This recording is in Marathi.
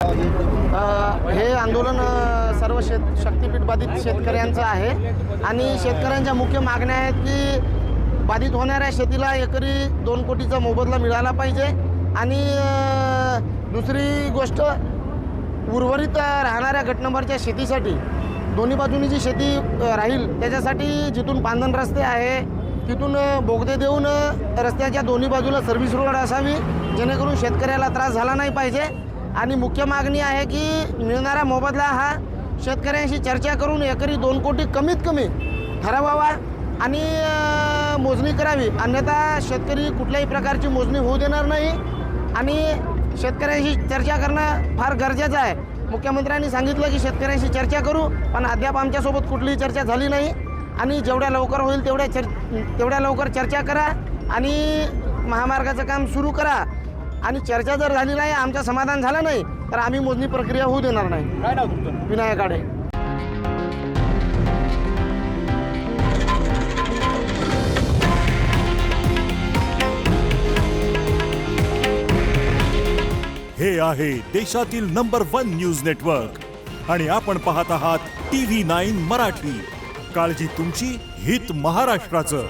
हे आंदोलन सर्व शक्तीपीठ बाधित शेतकऱ्यांचं आहे आणि शेतकऱ्यांच्या मुख्य मागण्या आहेत की बाधित होणाऱ्या शेतीला एकरी 2 कोटीचा मोबदला मिळाला पाहिजे आणि दुसरी गोष्ट उर्वरित राहणाऱ्या गट नंबरच्या शेतीसाठी दोन्ही बाजूनी जी शेती राहील त्याच्यासाठी जिथून पांधन रस्ते आहे तिथून बोगदे देऊन रस्त्याच्या दोन्ही बाजूला सर्व्हिस रोड असावी जेणेकरून शेतकऱ्याला त्रास झाला नाही पाहिजे। आणि मुख्य मागणी आहे की मिळणारा मोबदला हा शेतकऱ्यांशी चर्चा करून एकरी 2 कोटी कमीत कमी ठरवावा आणि मोजणी करावी, अन्यथा शेतकरी कुठल्याही प्रकारची मोजणी होऊ देणार नाही आणि शेतकऱ्यांशी चर्चा करणं फार गरजेचं आहे। मुख्यमंत्र्यांनी सांगितलं की शेतकऱ्यांशी चर्चा करू, पण अद्याप आमच्यासोबत कुठलीही चर्चा झाली नाही आणि जेवढ्या लवकर होईल तेवढ्या लवकर चर्चा करा आणि महामार्गाचं काम सुरू करा आणि चर्चा जर झाली नाही, आमचं समाधान झालं नाही तर आम्ही मोजणी प्रक्रिया होऊ देणार नाही। काय नाव तुमचं? विनायक आडे। हे आहे देशातील नंबर 1 न्यूज नेटवर्क आणि आपण पाहत आहात TV9 मराठी। काळजी तुमची, हित महाराष्ट्राचं।